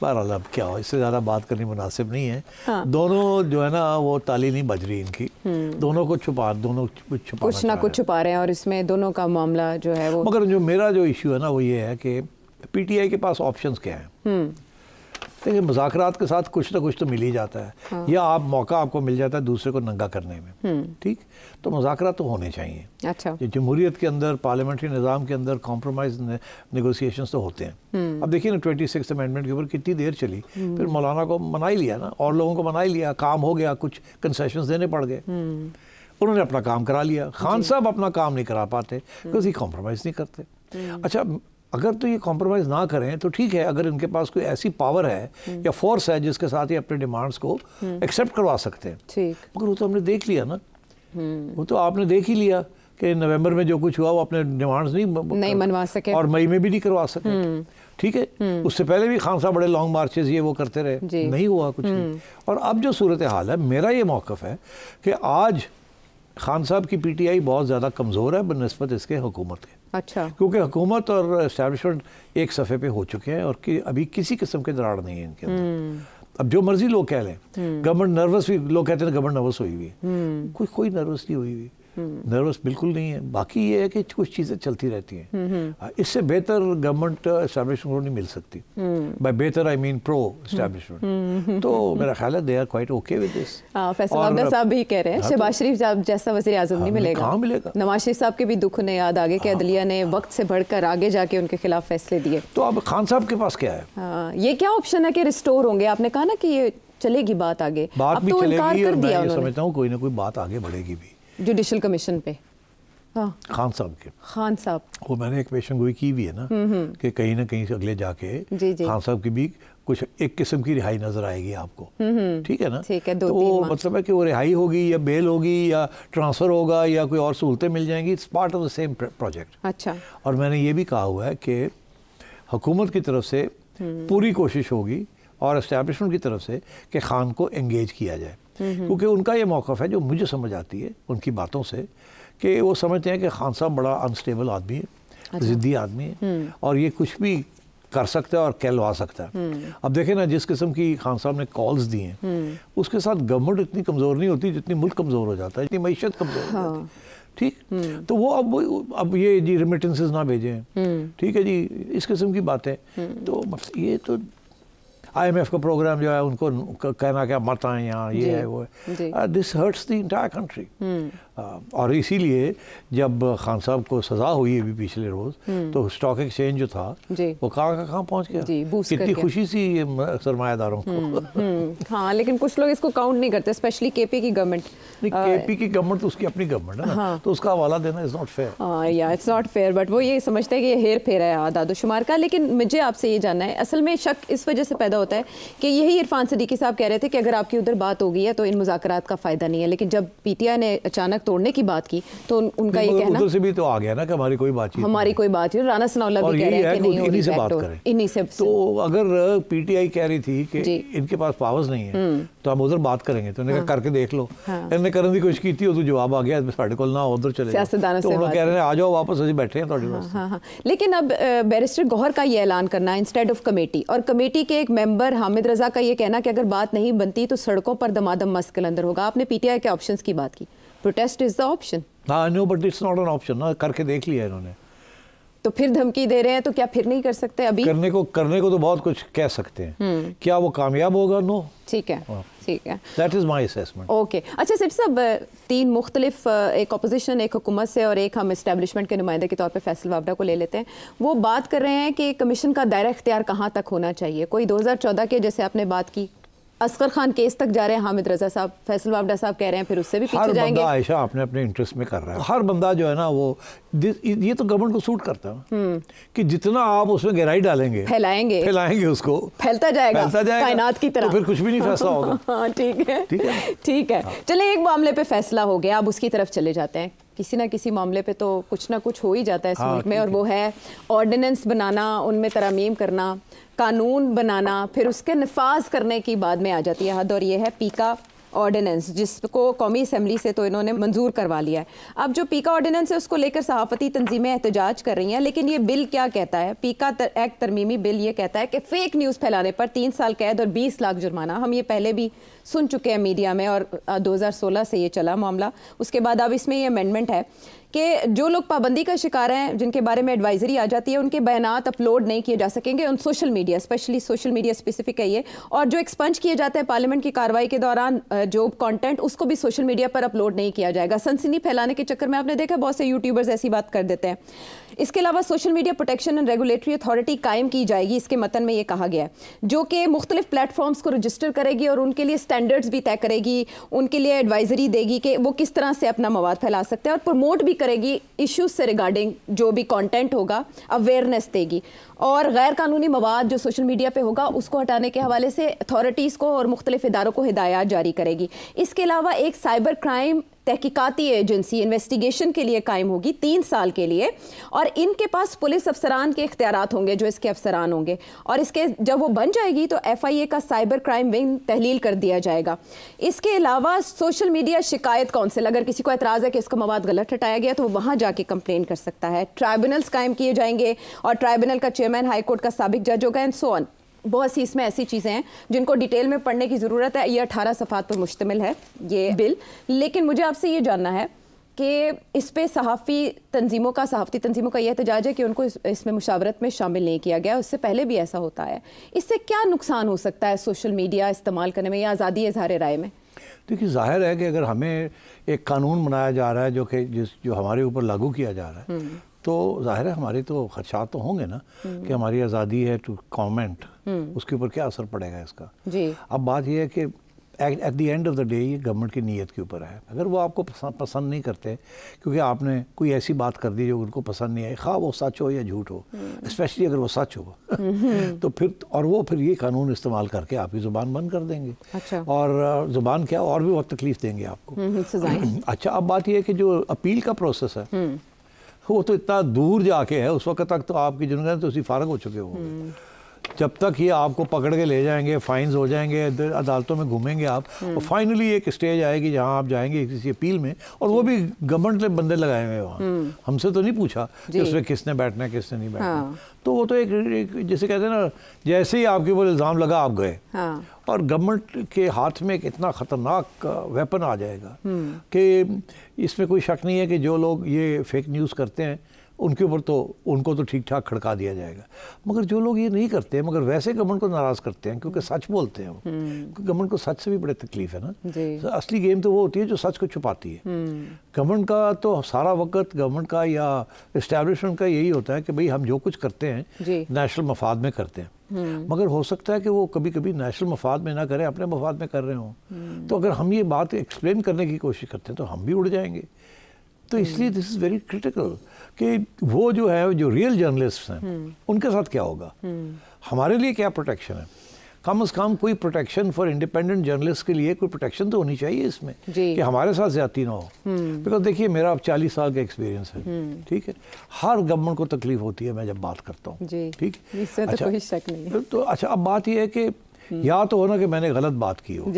بہرحال اب کیا ہو، اس سے زیادہ بات کرنی مناسب نہیں ہے. دونوں جو ہے نا وہ تالی نہیں بج رہی ان کی، دونوں کچھ نہ کچھ چھپا رہے ہیں، اور اس میں دونوں کا معاملہ جو ہے وہ. مگر جو میرا جو ایشو ہے نا وہ یہ ہے کہ پی ٹی آئی کے پاس آپشنز کیا ہیں. دیکھیں مذاکرات کے ساتھ کچھ نہ کچھ تو مل ہی جاتا ہے، یا آپ موقع آپ کو مل جاتا ہے دوسرے کو ننگا کرنے میں. ٹھیک، تو مذاکرات تو ہونے چاہیے. اچھا، جمہوریت کے اندر، پارلیمنٹری نظام کے اندر کمپرومائز نیگوسیشنز تو ہوتے ہیں. اب دیکھیے نا 26 امینڈمنٹ کے اوپر کتنی دیر چلی، پھر مولانا کو منا ہی لیا نا، اور لوگوں کو منا ہی لیا، کام ہو گیا، کچھ کنسیشنز دینے پڑ گئے، انہوں نے اپنا کام کرا لیا. خان صاحب اپنا کام نہیں کرا پاتے کیونکہ کمپرومائز نہیں کرتے. اچھا اگر تو یہ کمپرومائز نہ کریں تو ٹھیک ہے، اگر ان کے پاس کوئی ایسی پاور ہے یا فورس ہے جس کے ساتھ یہ اپنے ڈیمانڈز کو ایکسیپٹ کروا سکتے ہیں، مگر وہ تو ہم نے دیکھ لیا نا، وہ تو آپ نے دیکھ ہی لیا کہ نومبر میں جو کچھ ہوا وہ اپنے ڈیمانڈز نہیں منوا سکے، اور مئی میں بھی نہیں کروا سکے. ٹھیک ہے، اس سے پہلے بھی خان صاحب بڑے لانگ مارچز یہ وہ کرتے رہے، نہیں ہوا کچھ بھی. اور اب جو صورتحال ہے، میرا یہ موقف ہے کہ آج خان صاحب کی پی ٹی آئی بہت زیادہ کمزور ہے بنسبت اس کے حکومت کے. اچھا، کیونکہ حکومت اور اسٹیبلشمنٹ ایک صفحے پہ ہو چکے ہیں، اور ابھی کسی قسم کے دراڑ نہیں ہے ان کے اندر. اب جو مرضی لوگ کہہ لیں، گورنمنٹ نروس بھی، لوگ کہتے ہیں گورنمنٹ نروس ہوئی ہوئی ہے، کوئی نروس نہیں ہوئی ہوئی، نروس بالکل نہیں ہے. باقی یہ ہے کہ کچھ چیزیں چلتی رہتی ہیں. اس سے بہتر گورنمنٹ اسٹیبلشمنٹ کو نہیں مل سکتی. بائی بہتر آئی مین پرو اسٹیبلشمنٹ. تو میرا خیال ہے they are quite okay with this. Faisal Abdah صاحب بھی کہہ رہے ہیں شہباز شریف جیسا وزیر اعظم نہیں ملے گا. کہاں ملے گا؟ نواز شریف صاحب کے بھی دکھ انہیں یاد آگے کہ عدلیہ نے وقت سے بڑھ کر آگے جا کے ان کے خلاف فیصلے دیے. تو اب خان صاحب کے پاس کیا ہے؟ یہ کیا آپشن ہے کہ ریسٹور ہوں گے؟ آپ نے کہا نا کہ یہ چلے گی بات آگے، بات بھی چلے گی، اور میں یہ سمجھتا ہوں کوئی نہ کوئی بات آگے بڑھے گی بھی جوڈیشل کمیشن پہ. خان صاحب کے، خان صاحب وہ میں نے ایک پیشن گوئی کی بھی ہے نا کہ کہیں نہ کہیں سے اگلے جا کے خان صاحب کی بھی کچھ ایک قسم کی رہائی نظر آئے گی آپ کو. ٹھیک ہے نا، تو وہ مطلب ہے کہ وہ رہائی ہوگی یا بیل ہوگی یا ٹرانسفر ہوگا یا کوئی اور سہولتیں مل جائیں گی. It's part of the same project. اچھا، اور میں نے یہ بھی کہا ہوا ہے کہ حکومت کی طرف سے پوری کوشش ہوگی اور اسٹیبلشمنٹ کی طرف سے کہ خان کو انگیج کیا جائے، کیونکہ ان کا یہ موقف ہے جو مجھے سمجھ آتی ہے ان کی باتوں سے، کہ وہ سمجھتے ہیں کہ خان صاحب بڑا انسٹیبل آدمی ہے، ضدی آدمی ہے، اور یہ کچھ بھی کر سکتا ہے اور کہلوا سکتا ہے. اب دیکھیں نا جس قسم کی خان صاحب نے کالز دی ہیں اس کے ساتھ گورنمنٹ اتنی کمزور نہیں ہوتی جتنی ملک کمزور ہو جاتا ہے، اتنی معیشت کمزور ہو جاتی ہے. ٹھیک، تو وہ اب یہ جی ریمیٹنسز نہ بھیجیں، ٹھیک ہے جی، اس قسم کی باتیں. تو یہ تو آئی ایم ایف کا پروگرام جو ہے ان کو کہنا کہ مت آئیں یہاں، یہ ہے وہ ہے. دس ہرٹس دی انٹائر کنٹری. اور اسی لیے جب خان صاحب کو سزا ہوئی ابھی پچھلے روز تو اسٹاک ایکسچینج جو تھا وہ کہاں پہنچ گیا. کتنی خوشی سی سرمایہ داروں کو. ہاں، لیکن کچھ لوگ اس کو کاؤنٹ نہیں کرتے، اسپیشلی کے پی کی گورنمنٹ. کے پی کی گورنمنٹ تو اس کی اپنی گورنمنٹ ہے نا، تو اس کا حوالہ دینا از ناٹ فیئر. یا اٹس ناٹ فیئر، بٹ وہ یہ سمجھتے ہیں کہ یہ ہیر پھیر ہے اعداد و شمار کا. لیکن مجھے آپ سے یہ جاننا ہے، اصل میں شک اس وجہ سے پیدا ہوتا ہے کہ یہی عرفان صدیقی صاحب کہہ رہے تھے کہ اگر آپ کی ادھر بات ہو گئی ہے تو ان مذاکرات کا فائدہ نہیں ہے، لیکن جب پی ٹی آئی نے اچانک توڑنے کی بات کی تو ان کا یہ کہنا ادھر سے بھی تو آ گیا نا کہ ہماری کوئی بات نہیں. رانا ثناء اللہ بھی کہہ رہے ہیں کہ نہیں انہی سے بات کریں. انہی سے. تو اگر پی ٹی آئی کہہ رہی تھی کہ ان کے پاس پاورز نہیں ہے تو ہم ادھر بات کریں گے، تو انہوں نے کر کے دیکھ لو. انہوں نے کرنے کی کوشش کی تھی، تو جواب آ گیا ساڑھے کول نہ ادھر چلے جاؤ، تو انہوں کہہ رہے ہیں آ جاؤ واپس، ابھی بیٹھے ہیں تھوڑی بات. ہاں، لیکن اب بیرسٹر گوہر کا یہ اعلان کرنا انسٹیڈ آف کمیٹی، اور کمیٹی کے ایک ممبر حامد رضا کا یہ کہنا کہ اگر بات نہیں بنتی تو سڑکوں پر دمادم مسک اندر ہوگا. آپ نے پی ٹی آئی کے آپشنز کی بات کی، پروٹیسٹ از دا آپشن. ہاں، no but it's not an option. کر کے دیکھ لیا انہوں نے، تو پھر دھمکی دے رہے ہیں، تو کیا پھر نہیں کر سکتے؟ ابھی کرنے کو تو بہت کچھ کہہ سکتے ہیں، کیا وہ کامیاب ہوگا؟ نو. ٹھیک ہے، ٹھیک ہے، that is my assessment. Okay. اچھا سیٹھی صاحب، تین مختلف، ایک اپوزیشن، ایک حکومت سے اور ایک ہم اسٹیبلشمنٹ کے نمائندے کے طور پہ فیصل وابڈہ کو لے لیتے ہیں. وہ بات کر رہے ہیں کہ کمیشن کا دائرہ اختیار کہاں تک ہونا چاہیے. کوئی 2014 کے جیسے آپ نے بات کی، اصغر خان کیس تک جا رہے ہیں حامد رضا صاحب، فیصل وابڈہ صاحب کہہ رہے ہیں پھر اس سے بھی پیچھے جائیں گے. ہر بندہ عائشہ اپنے انٹرسٹ میں کر رہا ہے. ہر بندہ جو ہے نا وہ یہ تو گورنمنٹ کو سوٹ کرتا ہے کہ جتنا آپ اس میں گہرائی ڈالیں گے، پھیلائیں گے اس کو، پھیلتا جائے گا کائنات کی طرح، تو پھر کچھ بھی نہیں فیصلہ ہوگا. ہاں، ٹھیک ہے. چلیں، ایک معاملے پہ فیصلہ ہو گیا، اب اس کی طرف چلے جاتے ہیں. کسی نہ کسی معاملے پہ تو کچھ نہ کچھ ہو ہی جاتا ہے اس ملک میں، اور وہ ہے آرڈیننس بنانا، ان میں ترامیم کرنا، قانون بنانا، پھر اس کے نفاذ کرنے کی بعد میں آ جاتی ہے حد، اور یہ ہے پیکا آرڈیننس جس کو قومی اسمبلی سے تو انہوں نے منظور کروا لیا ہے. اب جو پیکا آرڈیننس ہے اس کو لے کر صحافتی تنظیمیں احتجاج کر رہی ہیں, لیکن یہ بل کیا کہتا ہے؟ پیکا ایکٹ ترمیمی بل یہ کہتا ہے کہ فیک نیوز پھیلانے پر 3 سال قید اور 20 لاکھ جرمانہ. ہم یہ پہلے بھی سن چکے ہیں میڈیا میں اور 2016 سے یہ چلا معاملہ. اس کے بعد اب اس میں یہ امینڈمنٹ ہے کہ جو لوگ پابندی کا شکار ہیں, جن کے بارے میں ایڈوائزری آ جاتی ہے, ان کے بیانات اپلوڈ نہیں کیے جا سکیں گے ان social media, specially social media specific ہے یہ. اور جو ایکسپنج کیے جاتے ہیں پارلیمنٹ کی کارروائی کے دوران جو کانٹینٹ, اس کو بھی سوشل میڈیا پر اپلوڈ نہیں کیا جائے گا. سنسنی پھیلانے کے چکر میں آپ نے دیکھا بہت سے یوٹیوبرز ایسی بات کر دیتے ہیں. اس کے علاوہ social media protection and regulatory authority قائم کی جائے گی, اس کے متن میں یہ کہا گیا ہے, جو کہ مختلف پلیٹ فارمز کو رجسٹر کرے گی اور ان کے لیے سٹینڈرڈز بھی طے کرے گی, ان کے لیے ایڈوائزری دے گی کہ وہ کس طرح سے اپنا مواد پھیلا سکتے ہیں, اور پروموٹ بھی کرے گی ایشوز سے ریگارڈنگ جو بھی کانٹینٹ ہوگا, اویئرنیس دے گی. اور غیر قانونی مواد جو سوشل میڈیا پہ ہوگا اس کو ہٹانے کے حوالے سے اتھارٹیز کو اور مختلف اداروں کو ہدایات جاری کرے گی. اس کے علاوہ ایک سائبر کرائم تحقیقاتی ایجنسی انویسٹیگیشن کے لیے قائم ہوگی 3 سال کے لیے, اور ان کے پاس پولیس افسران کے اختیارات ہوں گے جو اس کے افسران ہوں گے, اور اس کے جب وہ بن جائے گی تو FIA کا سائبر کرائم ونگ تحلیل کر دیا جائے گا. اس کے علاوہ سوشل میڈیا شکایت کونسل, اگر کسی کو اعتراض ہے کہ اس کا مواد غلط ہٹایا گیا تو وہ وہاں جا کے کمپلین کر سکتا ہے. ٹرائبونلز قائم کیے جائیں گے اور ٹرائبونل کا چیئرمین ہائی کورٹ کا سابق جج ہوگا, اینڈ سو آن. بہت سی اس میں ایسی چیزیں ہیں جن کو ڈیٹیل میں پڑھنے کی ضرورت ہے. یہ 18 صفحات پر مشتمل ہے یہ بل, لیکن مجھے آپ سے یہ جاننا ہے کہ اس پہ صحافتی تنظیموں کا یہ احتجاج ہے کہ ان کو اس میں مشاورت میں شامل نہیں کیا گیا. اس سے پہلے بھی ایسا ہوتا ہے. اس سے کیا نقصان ہو سکتا ہے سوشل میڈیا استعمال کرنے میں یا آزادی اظہار رائے میں؟ دیکھیے ظاہر ہے کہ اگر ہمیں ایک قانون بنایا جا رہا ہے جو ہمارے اوپر لاگو کیا جا رہا ہے, تو ظاہر ہے ہمارے تو خدشات تو ہوں گے نا کہ ہماری آزادی ہے ٹو کامنٹ, اس کے اوپر کیا اثر پڑے گا اس کا. اب بات یہ ہے کہ at the end of the day یہ گورنمنٹ کی نیت کے اوپر ہے. اگر وہ آپ کو پسند نہیں کرتے کیونکہ آپ نے کوئی ایسی بات کر دی جو ان کو پسند نہیں آئی, خواہ وہ سچ ہو یا جھوٹ ہو, اسپیشلی اگر وہ سچ ہو, تو پھر یہ قانون استعمال کر کے آپ کی زبان بند کر دیں گے, اور زبان کیا اور بھی بہت تکلیف دیں گے آپ کو. اچھا اب بات یہ ہے کہ جو اپیل کا پروسیس ہے وہ تو اتنا دور جا کے ہے, اس وقت تک تو آپ کی جنگیں تو اسی فارغ ہو چکے ہوں گے. جب تک یہ آپ کو پکڑ کے لے جائیں گے, فائنز ہو جائیں گے, عدالتوں میں گھومیں گے آپ, اور فائنلی ایک اسٹیج آئے گی جہاں آپ جائیں گے کسی اپیل میں, اور وہ بھی گورنمنٹ نے بندے لگائے ہوئے وہاں, ہم سے تو نہیں پوچھا کہ اس میں کس نے بیٹھنا ہے کس نے نہیں بیٹھنا. تو وہ تو ایک جیسے کہتے ہیں نا, جیسے ہی آپ کے اوپر الزام لگا آپ گئے, اور گورنمنٹ کے ہاتھ میں ایک اتنا خطرناک ویپن آ جائے گا کہ اس میں کوئی شک نہیں ہے کہ جو لوگ یہ فیک نیوز کرتے ہیں ان کے اوپر تو ان کو تو ٹھیک ٹھاک کھڑکا دیا جائے گا. مگر جو لوگ یہ نہیں کرتے مگر ویسے گورنمنٹ کو ناراض کرتے ہیں کیونکہ سچ بولتے ہیں, گورنمنٹ کو سچ سے بھی بڑے تکلیف ہے نا. اصلی گیم تو وہ ہوتی ہے جو سچ کو چھپاتی ہے. گورنمنٹ کا تو سارا وقت گورنمنٹ کا یا اسٹیبلشمنٹ کا یہی ہوتا ہے کہ بھئی ہم جو کچھ کرتے ہیں نیشنل مفاد میں کرتے ہیں, مگر ہو سکتا ہے کہ وہ کبھی کبھی نیشنل مفاد میں نہ کریں, اپنے مفاد میں کر رہے ہوں. تو اگر ہم یہ بات ایکسپلین کرنے کی کوشش کرتے ہیں تو ہم بھی اڑ جائیں گے. تو اس لیے دس از ویری کریٹیکل کہ وہ جو ہے جو ریئل جرنلسٹ ہیں ان کے ساتھ کیا ہوگا, ہمارے لیے کیا پروٹیکشن ہے. کم از کم کوئی پروٹیکشن فار انڈیپینڈنٹ جرنلسٹ کے لیے کوئی پروٹیکشن تو ہونی چاہیے اس میں کہ ہمارے ساتھ زیادتی نہ ہو. بیکاز دیکھیے میرا اب 40 سال کا ایکسپیرینس ہے, ٹھیک ہے, ہر گورنمنٹ کو تکلیف ہوتی ہے میں جب بات کرتا ہوں, ٹھیک. تو اچھا اب بات یہ ہے کہ یا تو ہونا کہ میں نے غلط بات کی ہو,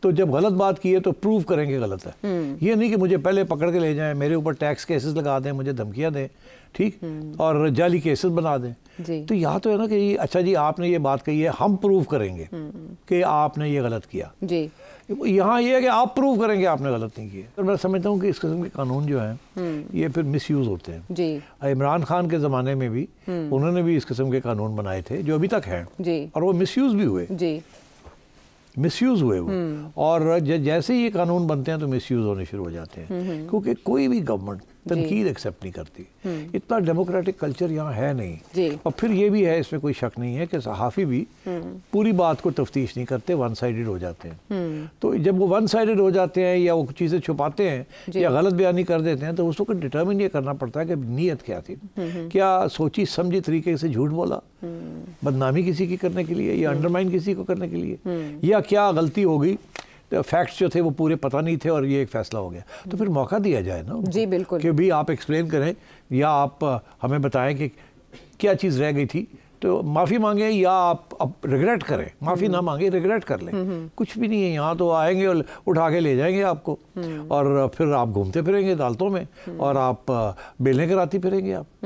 تو جب غلط بات کی ہے تو پروف کریں گے غلط ہے. یہ نہیں کہ مجھے پہلے پکڑ کے لے جائیں, میرے اوپر ٹیکس کیسز لگا دیں, مجھے دھمکیاں دیں, ٹھیک, اور جعلی کیسز بنا دیں. تو یا تو ہے نا کہ اچھا جی آپ نے یہ بات کہی ہے, ہم پروف کریں گے کہ آپ نے یہ غلط کیا. یہاں یہ ہے کہ آپ پروف کریں گے آپ نے غلط نہیں کیا. میں سمجھتا ہوں کہ اس قسم کے قانون جو ہیں یہ پھر مس یوز ہوتے ہیں. عمران خان کے زمانے میں بھی انہوں نے بھی اس قسم کے قانون بنائے تھے جو ابھی تک ہیں, اور وہ مس یوز بھی ہوئے, مس یوز ہوئے وہ. اور جیسے ہی یہ قانون بنتے ہیں تو مس یوز ہونے شروع ہو جاتے ہیں, کیونکہ کوئی بھی گورنمنٹ تنقید ایکسیپٹ نہیں کرتی. اتنا ڈیموکریٹک کلچر یہاں ہے نہیں. اور پھر یہ بھی ہے, اس میں کوئی شک نہیں ہے کہ صحافی بھی پوری بات کو تفتیش نہیں کرتے, ون سائیڈڈ ہو جاتے ہیں. تو جب وہ ون سائیڈڈ ہو جاتے ہیں یا وہ چیزیں چھپاتے ہیں یا غلط بیانی کر دیتے ہیں تو اس وقت ڈٹرمن یہ کرنا پڑتا ہے کہ نیت کیا تھی, کیا سوچی سمجھی طریقے سے جھوٹ بولا بدنامی کسی کی کرنے کے لیے یا انڈرمائن کسی کو کرنے کے لیے, یا کیا غلطی ہو گئی, فیکٹس جو تھے وہ پورے پتہ نہیں تھے اور یہ ایک فیصلہ ہو گیا. تو پھر موقع دیا جائے نا جی بالکل کہ بھی آپ ایکسپلین کریں یا آپ ہمیں بتائیں کہ کیا چیز رہ گئی تھی تو معافی مانگیں یا آپ اب ریگریٹ کریں, معافی نہ مانگیں, ریگریٹ کر لیں. کچھ بھی نہیں ہے یہاں, تو آئیں گے اور اٹھا کے لے جائیں گے آپ کو, اور پھر آپ گھومتے پھریں گے عدالتوں میں, اور آپ بیلیں کراتی پھریں گے آپ.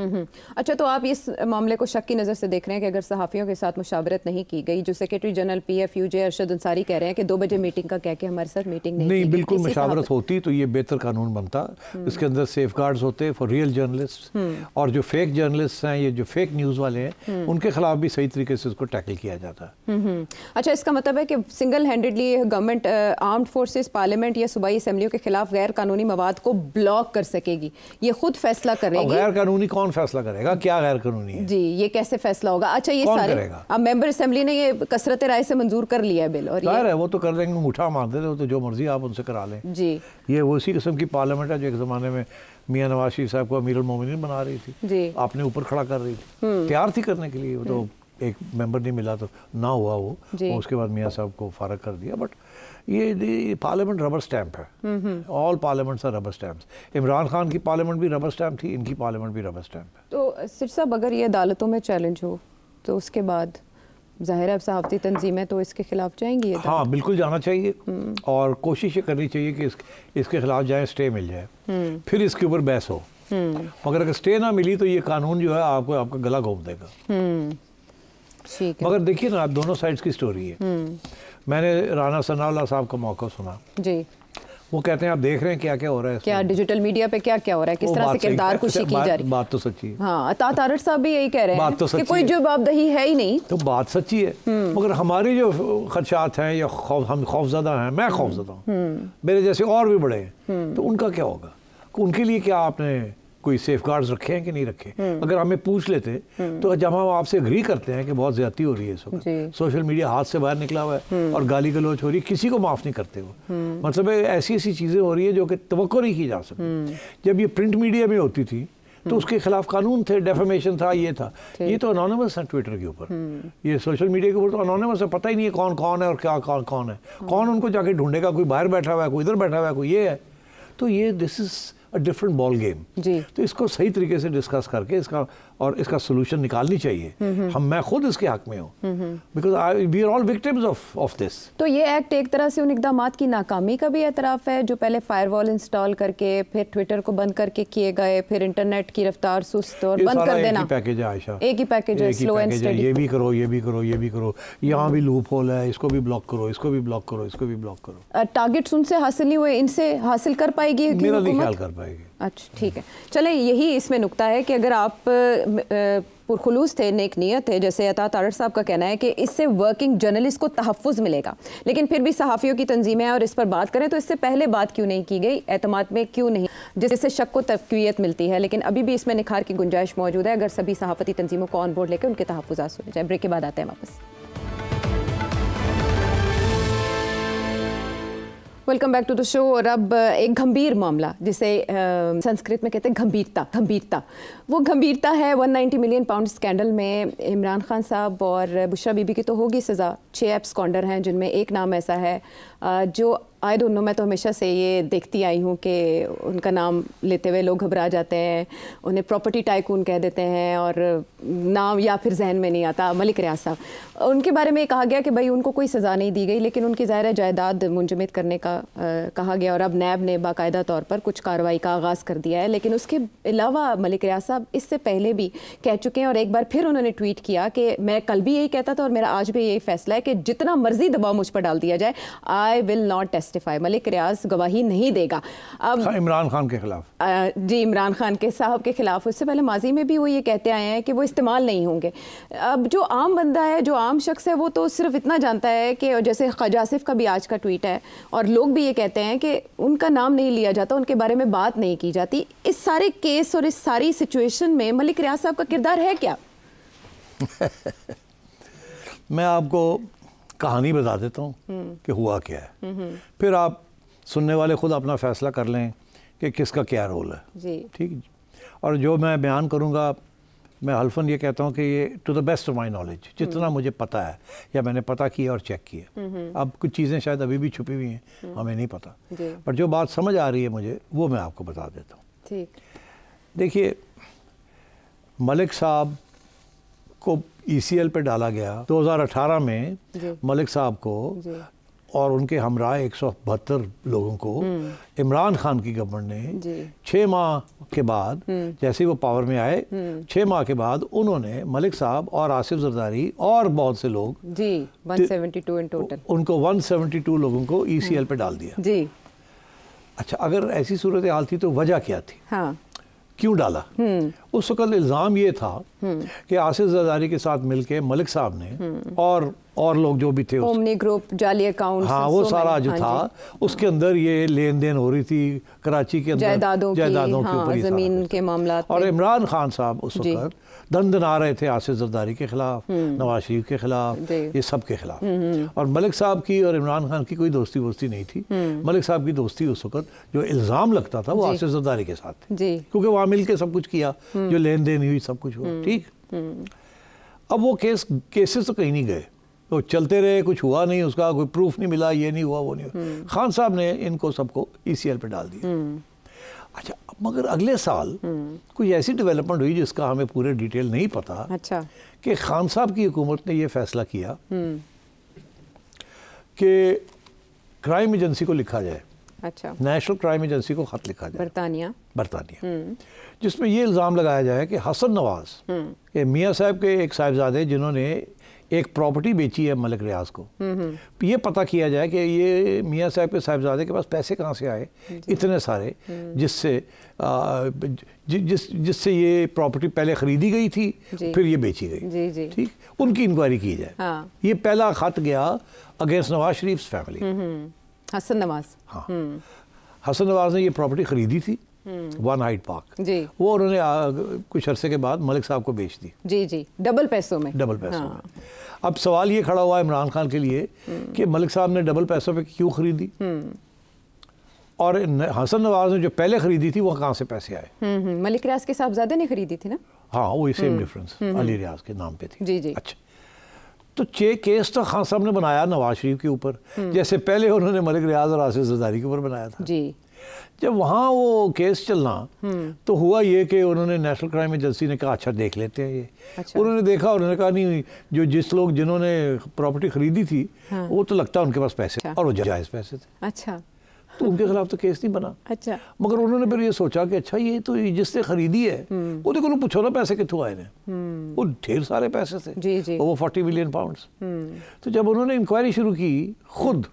اچھا, تو آپ اس معاملے کو شک کی نظر سے دیکھ رہے ہیں کہ اگر صحافیوں کے ساتھ مشاورت نہیں کی گئی, جو secretary general P F U J Arshad Ansari کہہ رہے ہیں کہ 2 بجے میٹنگ کا کہہ کے ہمارے ساتھ میٹنگ نہیں کی, بالکل مشاورت ہوتی تو یہ بہتر قانون بنتا. اس کے اندر سیف گارڈز ہوتے فار ریئل جرنلسٹ, اور جو فیک جرنلسٹ ہیں, یہ جو فیک نیوز والے ہیں, ان کے خلاف بھی صحیح طریقے سے اس کو ٹیکل کیا جاتا ہے. اچھا, اس کا مطلب ہے کہ single handedly government armed forces parliament یا صوبائی اسمبلیوں کے خلاف غیر قانونی مواد کو بلاک کر سکے گی, یہ خود فیصلہ کرے گی. غیر قانونی کون فیصلہ کرے گا, کیا غیر قانونی ہے؟ جی, یہ کیسے فیصلہ ہوگا؟ اچھا, یہ سارے اب ممبر اسمبلی نے یہ کثرت رائے سے منظور کر لیا ہے بل, اور ظاہر ہے وہ تو کر دیں گے, انگوٹھا مار دیں گے, تو جو مرضی آپ ان سے کرا لیں. جی, یہ وہ اسی قسم کی پارلیمنٹ ہے جو ایک زمانے میں میاں نواز شریف صاحب کو امیر المومنین بنا رہی تھی. جی, آپ نے اوپر کھڑا کر رہی تھی, تیار تھی کرنے کے لیے, وہ تو ایک ممبر نہیں ملا تو نہ ہوا وہ, اس کے بعد میاں صاحب کو فارغ کر دیا. بٹ یہ پارلیمنٹ ربر سٹیمپ ہے, all parliaments are rubber stamps. Imran Khan کی پارلیمنٹ بھی ربر سٹیمپ تھی, ان کی پارلیمنٹ بھی ربر سٹیمپ ہے. تو سر صاحب, اگر یہ عدالتوں میں چیلنج ہو تو اس کے بعد ظاہر ہے صحافتی تنظیمیں تو اس کے خلاف جائیں گی؟ ہاں بالکل جانا چاہیے, اور کوشش یہ کرنی چاہیے کہ اس کے خلاف جائیں, اسٹے مل جائے, پھر اس کے اوپر بحث ہو. مگر اگر اسٹے نہ ملی تو یہ قانون جو ہے آپ کا گلا گھونپ دے گا. مگر دیکھیے نا, آپ دونوں سائڈز کی سٹوری ہے. میں نے رانا ثناء اللہ صاحب کا موقع سنا. جی, وہ کہتے ہیں آپ دیکھ رہے ہیں کیا کیا ہو رہا ہے, کیا ڈیجیٹل میڈیا پہ کیا کیا ہو رہا ہے, کس طرح سے کردار کشی کی جا رہی ہے. بات تو سچی ہے. ہاں, عطا تارڑ صاحب بھی یہی کہہ رہے ہیں کہ کوئی جواب دہی ہے ہی نہیں. تو بات سچی ہے, مگر ہماری جو خدشات ہیں یا ہم خوفزدہ ہیں, میں خوفزدہ ہوں, میرے جیسے اور بھی بڑے ہیں, تو ان کا کیا ہوگا؟ ان کے لیے کیا آپ نے کوئی سیف گارڈز رکھے ہیں کہ نہیں رکھے؟ اگر ہمیں پوچھ لیتے تو جب ہم آپ سے اگری کرتے ہیں کہ بہت زیادتی ہو رہی ہے اس وقت, سوشل میڈیا ہاتھ سے باہر نکلا ہوا ہے اور گالی گلوچ ہو رہی ہے, کسی کو معاف نہیں کرتے وہ. مطلب ایسی ایسی چیزیں ہو رہی ہے جو کہ توقع نہیں کی جا سکتی. جب یہ پرنٹ میڈیا میں ہوتی تھی تو اس کے خلاف قانون تھے, ڈیفیمیشن تھا, یہ تھا. یہ تو انونیمس ہے ٹویٹر کے اوپر, یہ سوشل میڈیا کے اوپر تو انونیمس ہے, پتہ ہی نہیں ہے کون کون ہے اور کیا کون ہے. کون ان کو جا کے ڈھونڈے گا؟ کوئی باہر بیٹھا ہوا ہے, کوئی ادھر بیٹھا ہوا ہے, کوئی یہ ہے. تو یہ دس از ڈفرنٹ بال گیم. تو اس کو صحیح طریقے سے ڈسکس کر کے اس کا سولوشن نکالنی چاہیے. میں خود اس کے حق میں ہوں, because we are all victims of this. تو یہ ایکٹ ایک طرح سے ان اقدامات کی ناکامی کا بھی اعتراف ہے جو پہلے فائر وال انسٹال کر کے پھر ٹویٹر کو بند کر کے کیے گئے, پھر انٹرنیٹ کی رفتار سست اور بند کر دینا. پیکیج ہے عائشہ, ایک ہی پیکیج ہے, سلو اینڈ اسٹڈی. یہ بھی کرو, یہ بھی کرو, یہ بھی کرو, یہاں بھی لوپ ہول ہے, اس کو بھی بلاک کرو, اس کو بھی بلاک کرو, اس کو بھی بلاک کرو. ٹارگیٹس ان سے حاصل نہیں ہوئے, ان سے حاصل کر پائے گی میرا نہیں خیال کر پائے گی. اچھا ٹھیک ہے, چلیں یہی اس میں نکتہ ہے کہ اگر آپ پرخلوص تھے, نیک نیت ہے, جیسے عطا تارڑ صاحب کا کہنا ہے کہ اس سے ورکنگ جرنلسٹ کو تحفظ ملے گا, لیکن پھر بھی صحافیوں کی تنظیمیں اور اس پر بات کریں تو اس سے پہلے بات کیوں نہیں کی گئی, اعتماد میں کیوں نہیں, جس سے شک کو تقویت ملتی ہے. لیکن ابھی بھی اس میں نکھار کی گنجائش موجود ہے اگر سبھی صحافتی تنظیموں کو آن بورڈ لے کے ان کے تحفظات سنے جائیں. بریک کے بعد آتے ہیں واپس. ویلکم بیک ٹو دا شو. اور اب ایک گھمبیر معاملہ جسے سنسکرت میں کہتے ہیں گھمبیرتا. وہ گھمبیرتا ہے 190 ملین پاؤنڈ اسکینڈل میں عمران خان صاحب اور بشرا بی بی کی تو ہوگی سزا. 6 ایپس کانڈر ہیں جن میں ایک نام ایسا ہے جو آئی ڈونٹ نو, میں تو ہمیشہ سے یہ دیکھتی آئی ہوں کہ ان کا نام لیتے ہوئے لوگ گھبرا جاتے ہیں, انہیں پراپرٹی ٹائکون کہہ دیتے ہیں اور نام یا پھر ذہن میں نہیں آتا. ملک ریاض صاحب, ان کے بارے میں یہ کہا گیا کہ بھائی ان کو کوئی سزا نہیں دی گئی, لیکن ان کی ظاہر جائیداد منجمد کرنے کا کہا گیا, اور اب نیب نے باقاعدہ طور پر کچھ کارروائی کا آغاز کر دیا ہے. لیکن اس کے علاوہ ملک ریاض صاحب اس سے پہلے بھی کہہ چکے ہیں, اور ایک بار پھر انہوں نے ٹویٹ کیا کہ میں کل بھی یہی کہتا تھا اور میرا آج بھی یہی فیصلہ ہے کہ جتنا مرضی دباؤ مجھ پر ڈال دیا جائے, آئی ول ناٹ ٹیسٹیفائی. ملک ریاض گواہی نہیں دے گا. اب عمران خان کے خلاف, جی عمران خان کے صاحب کے خلاف, اس سے پہلے ماضی میں بھی وہ یہ کہتے آئے ہیں کہ وہ استعمال نہیں ہوں گے. اب جو عام بندہ ہے, جو عام شخص ہے, وہ تو صرف اتنا جانتا ہے کہ جیسے خواجہ آصف کا بھی آج کا ٹویٹ ہے, اور لوگ بھی یہ کہتے ہیں کہ ان کا نام نہیں لیا جاتا, ان کے بارے میں بات نہیں کی جاتی. اس سارے کیس اور اس ساری سچویشن میں ملک ریاض صاحب کا کردار ہے کیا؟ میں آپ کو کہانی بتا دیتا ہوں کہ ہوا کیا ہے, پھر آپ سننے والے خود اپنا فیصلہ کر لیں کہ کس کا کیا رول ہے. جی ٹھیک. اور جو میں بیان کروں گا, میں حلفاً یہ کہتا ہوں کہ یہ to the best of my knowledge, جتنا مجھے پتہ ہے یا میں نے پتہ کیا اور چیک کیا. اب کچھ چیزیں شاید ابھی بھی چھپی ہوئی ہیں, ہمیں نہیں پتہ, پر جو بات سمجھ آ رہی ہے مجھے وہ میں آپ کو بتا دیتا ہوں. ٹھیک. دیکھیے, ملک صاحب کو ECL پہ ڈالا گیا 2018 میں ملک صاحب کو اور ان کے ہمراہ 172 لوگوں کو عمران خان کی گورنمنٹ نے 6 ماہ کے بعد جیسے وہ پاور میں آئے 6 ماہ کے بعد انہوں نے ملک صاحب اور آصف زرداری اور بہت سے لوگ 172 ان ٹوٹل ان کو 172 لوگوں کو ECL پہ ڈال دیا. اچھا اگر ایسی صورتحال تھی تو وجہ کیا تھی؟ کیوں ڈالا؟ اس وقت الزام یہ تھا کہ آصف زرداری کے ساتھ مل کے ملک صاحب نے اور لوگ جو بھی تھے اومنی گروپ جعلی اکاؤنٹ وہ سارا جو تھا اس کے اندر یہ لین دین ہو رہی تھی کراچی کے اندر جائیدادوں کے اوپر زمین کے معاملات اور عمران خان صاحب اس وقت دن آ رہے تھے آصف زرداری کے خلاف نواز شریف کے خلاف یہ سب کے خلاف اور ملک صاحب کی اور عمران خان کی کوئی دوستی نہیں تھی. ملک صاحب کی دوستی اس وقت جو الزام لگتا تھا وہ آصف زرداری کے ساتھ تھی کیونکہ وہاں مل کے سب کچھ کیا جو لین دین ہوئی سب کچھ ہوا. ٹھیک اب وہ کیسز تو کہیں نہیں گئے وہ چلتے رہے کچھ ہوا نہیں اس کا کوئی پروف نہیں ملا یہ نہیں ہوا وہ نہیں ہوا. خان صاحب نے ان کو سب کو ECL پہ ڈال دیا. اچھا مگر اگلے سال کوئی ایسی ڈیولپمنٹ ہوئی جس کا ہمیں پورے ڈیٹیل نہیں پتا کہ خان صاحب کی حکومت نے یہ فیصلہ کیا کہ کرائم ایجنسی کو لکھا جائے نیشنل کرائم ایجنسی کو خط لکھا جائے برطانیہ جس میں یہ الزام لگایا جائے کہ حسن نواز کہ میاں صاحب کے ایک صاحبزادے جنہوں نے ایک پراپرٹی بیچی ہے ملک ریاض کو یہ پتہ کیا جائے کہ یہ میاں صاحب کے صاحبزادے کے پاس پیسے کہاں سے آئے اتنے سارے جس سے یہ پراپرٹی پہلے خریدی گئی تھی پھر یہ بیچی گئی. ٹھیک ان کی انکوائری کی جائے. یہ پہلا خط گیا اگینسٹ نواز شریف فیملی حسن نواز. حسن نواز نے یہ پراپرٹی خریدی تھی ون ہائٹ پارک وہ انہوں نے کچھ عرصے کے بعد ملک صاحب کو بیچ دی ڈبل پیسوں میں. اب سوال یہ کھڑا ہوا عمران خان کے لیے کہ ملک صاحب نے ڈبل پیسوں پہ کیوں خریدی اور حسن نواز نے جو پہلے خریدی تھی وہ کہاں سے پیسے آئے؟ ملک ریاض کے صاحبزادے نے خریدی تھی نا. وہی سیم ڈیفرنس علی ریاض کے نام پہ تھی. اچھا تو کیس تو خان صاحب نے بنایا نواز شریف کے اوپر جیسے پہلے انہوں نے ملک ریاض اور آصف زرداری کے اوپر بنایا تھا. جب وہاں وہ کیس چلنا تو ہوا یہ کہ انہوں نے نیشنل کرائم ایجنسی نے کہا اچھا دیکھ لیتے ہیں یہ انہوں نے دیکھا انہوں نے کہا نہیں جو جنہوں نے پراپرٹی خریدی تھی وہ تو لگتا ہے ان کے پاس پیسے اور وہ جائز پیسے تھے. اچھا تو ان کے خلاف تو کیس نہیں بنا. اچھا مگر انہوں نے پھر یہ سوچا کہ اچھا یہ تو جس نے خریدی ہے وہ دیکھو پوچھو نا پیسے کتوں آئے ہیں وہ ڈھیر سارے پیسے تھے وہ 40 ملین پاؤنڈز. تو جب انہوں نے انکوائری شروع کی خود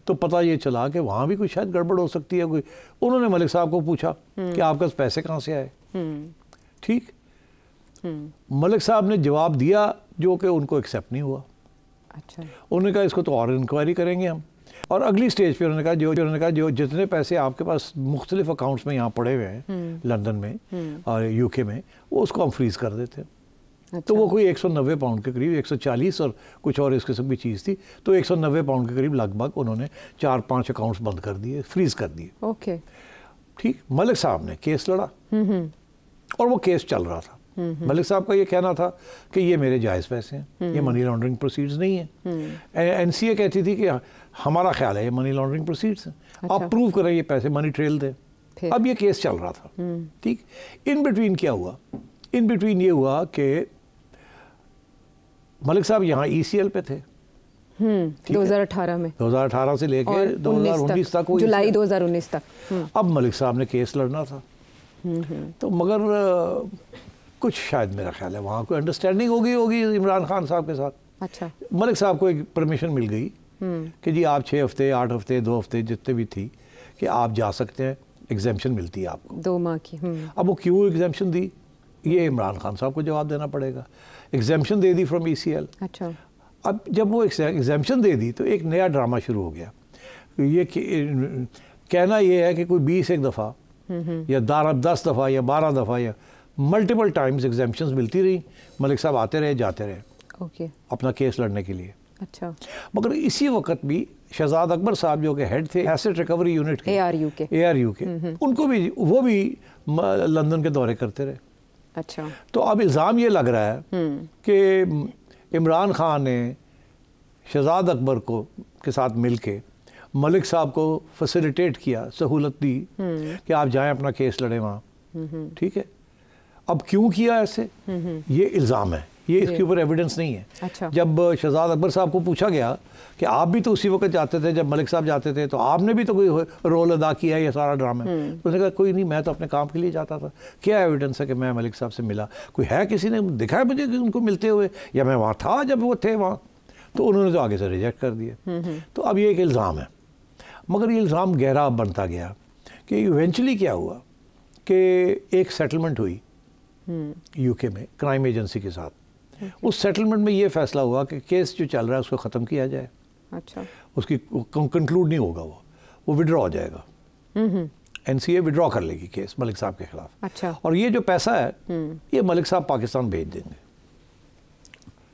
تو پتہ یہ چلا کہ وہاں بھی کوئی شاید گڑبڑ ہو سکتی ہے کوئی. انہوں نے ملک صاحب کو پوچھا کہ آپ کے پاس پیسے کہاں سے آئے. ٹھیک ملک صاحب نے جواب دیا جو کہ ان کو ایکسیپٹ نہیں ہوا. انہوں نے کہا اس کو تو اور انکوائری کریں گے ہم. اور اگلی سٹیج پہ انہوں نے کہا جو جتنے پیسے آپ کے پاس مختلف اکاؤنٹس میں یہاں پڑے ہوئے ہیں لندن میں اور UK میں وہ اس کو ہم فریز کر دیتے ہیں. تو وہ کوئی 190 پاؤنڈ کے قریب 140 اور کچھ اور اس قسم کی چیز تھی تو 190 پاؤنڈ کے قریب لگ بھگ انہوں نے 4-5 اکاؤنٹس بند کر دیے فریز کر دیے. ٹھیک ملک صاحب نے کیس لڑا اور وہ کیس چل رہا تھا. ملک صاحب کا یہ کہنا تھا کہ یہ میرے جائز پیسے ہیں یہ منی لانڈرنگ پروسیڈز نہیں ہیں. NCA کہتی تھی کہ ہمارا خیال ہے یہ منی لانڈرنگ پروسیڈز ہیں آپ پروو کریں یہ پیسے منی ٹریل دیں. اب یہ کیس چل رہا تھا. ٹھیک ان بٹوین کیا ہوا ان بٹوین یہ ہوا کہ ملک صاحب یہاں ECL پہ تھے 2018 سے لے کے 2019 تک جولائی 2019 تک. اب ملک صاحب نے کیس لڑنا تھا تو مگر کچھ شاید میرا خیال ہے وہاں کوئی انڈرسٹینڈنگ ہوگی عمران خان صاحب کے ساتھ. اچھا ملک صاحب کو ایک پرمیشن مل گئی کہ جی آپ 6 ہفتے 8 ہفتے 2 ہفتے جتنے بھی تھی کہ آپ جا سکتے ہیں ایگزیمپشن ملتی ہے آپ کو 2 ماہ کی. اب وہ کیوں ایگزیمپشن دی یہ عمران خان صاحب کو جواب دینا پڑے گا. ایگزیمپشن دے دی فرام ECL. اچھا اب جب وہ ایگزیمپشن دے دی تو ایک نیا ڈرامہ شروع ہو گیا. یہ کہنا یہ ہے کہ کوئی 20 ایک دفعہ یا 10 دفعہ یا 12 دفعہ یا ملٹیپل ٹائمز ایگزیمپشنز ملتی رہی ملک صاحب آتے رہے جاتے رہے اپنا کیس لڑنے کے لیے. اچھا مگر اسی وقت بھی شہزاد اکبر صاحب جو کہ ہیڈ تھے ایسٹ ریکوری یونٹ کے ARU کے ان کو بھی وہ بھی لندن کے دورے کرتے رہے. اچھا تو اب الزام یہ لگ رہا ہے کہ عمران خان نے شہزاد اکبر کے ساتھ مل کے ملک صاحب کو فیسیلیٹیٹ کیا سہولت دی کہ آپ جائیں اپنا کیس لڑیں وہاں. ٹھیک ہے اب کیوں کیا ایسے یہ الزام ہے یہ اس کے اوپر ایویڈنس نہیں ہے. اچھا. جب شہزاد اکبر صاحب کو پوچھا گیا کہ آپ بھی تو اسی وقت جاتے تھے جب ملک صاحب جاتے تھے, تو آپ نے بھی تو کوئی رول ادا کیا ہے, یہ سارا ڈرامہ ہے. تو اس نے کہا کوئی نہیں, میں تو اپنے کام کے لیے جاتا تھا. کیا ایویڈنس ہے کہ میں ملک صاحب سے ملا؟ کوئی ہے کسی نے دکھایا مجھے کہ ان کو ملتے ہوئے, یا میں وہاں تھا جب وہ تھے وہاں؟ تو انہوں نے تو آگے سے ریجیکٹ کر دیا. تو اب یہ ایک الزام ہے, مگر یہ الزام گہرا بنتا گیا کہ ایونچولی کیا ہوا کہ ایک سیٹلمنٹ ہوئی یو کے میں کرائم ایجنسی کے ساتھ. اس سیٹلمنٹ میں یہ فیصلہ ہوا کہ کیس جو چل رہا ہے اس کو ختم کیا جائے. اچھا. اس کی کنکلوڈ نہیں ہوگا, وہ وڈرا ہو جائے گا. این سی اے وڈرا کر لے گی کیس ملک صاحب کے خلاف. اچھا. اور یہ جو پیسہ ہے یہ ملک صاحب پاکستان بھیج دیں گے.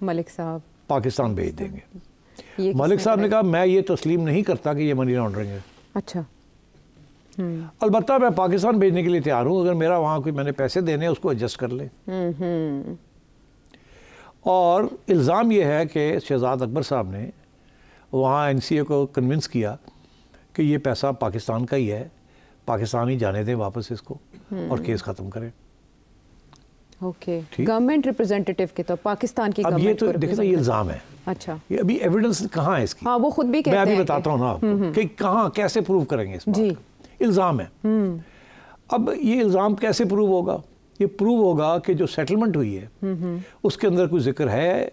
ملک صاحب پاکستان بھیج دیں گے. ملک صاحب نے کہا میں یہ تسلیم نہیں کرتا کہ یہ منی لانڈرنگ ہے. اچھا. البتہ میں پاکستان بھیجنے کے لیے تیار ہوں, اگر میرا وہاں کوئی میں نے پیسے دینے اس کو ایڈجسٹ کر لیں. اور الزام یہ ہے کہ شہزاد اکبر صاحب نے وہاں این سی اے کو کنونس کیا کہ یہ پیسہ پاکستان کا ہی ہے, پاکستان ہی جانے دیں واپس اس کو اور کیس ختم کریں. اوکے. گورنمنٹ ریپرزینٹیٹیو کے تو پاکستان کی اب یہ تو دیکھیں یہ الزام ہے. اچھا. یہ ابھی ایویڈنس کہاں ہے اس کی؟ ہاں وہ خود بھی کہتے ہیں. میں ابھی بتاتا ہوں نا آپ کو کہ کہاں کیسے پروو کریں گے اس بات کو. الزام ہے. اب یہ الزام کیسے پروو ہوگا؟ یہ پروو ہوگا کہ جو سیٹلمنٹ ہوئی ہے اس کے اندر کوئی ذکر ہے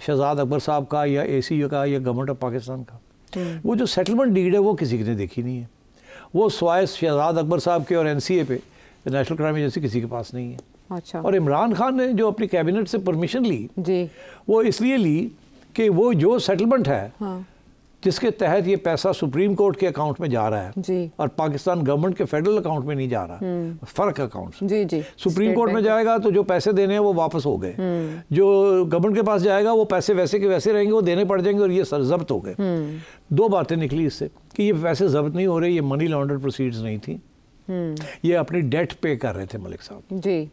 شہزاد اکبر صاحب کا یا اے سی کا یا گورنمنٹ آف پاکستان کا. وہ جو سیٹلمنٹ ڈیڈ ہے وہ کسی نے دیکھی نہیں ہے. وہ سوائے شہزاد اکبر صاحب کے اور این سی اے پہ نیشنل کرائم ایجنسی کسی کے پاس نہیں ہے. اچھا. اور عمران خان نے جو اپنی کیبنٹ سے پرمیشن لی جی وہ اس لیے لی کہ وہ جو سیٹلمنٹ ہے جس کے تحت یہ پیسہ سپریم کورٹ کے اکاؤنٹ میں جا رہا ہے اور پاکستان گورنمنٹ کے فیڈرل اکاؤنٹ میں نہیں جا رہا, فرق اکاؤنٹ سے. سپریم کورٹ میں جائے گا تو جو پیسے دینے ہیں وہ واپس ہو گئے, جو گورنمنٹ کے پاس جائے گا وہ پیسے ویسے کے ویسے رہیں گے, وہ دینے پڑ جائیں گے اور یہ ضبط ہو گئے. دو باتیں نکلی اس سے کہ یہ پیسے ضبط نہیں ہو رہے, یہ منی لانڈر پروسیڈز نہیں تھیں, یہ اپنی ڈیٹ پے کر رہے تھے ملک صاحب. جی.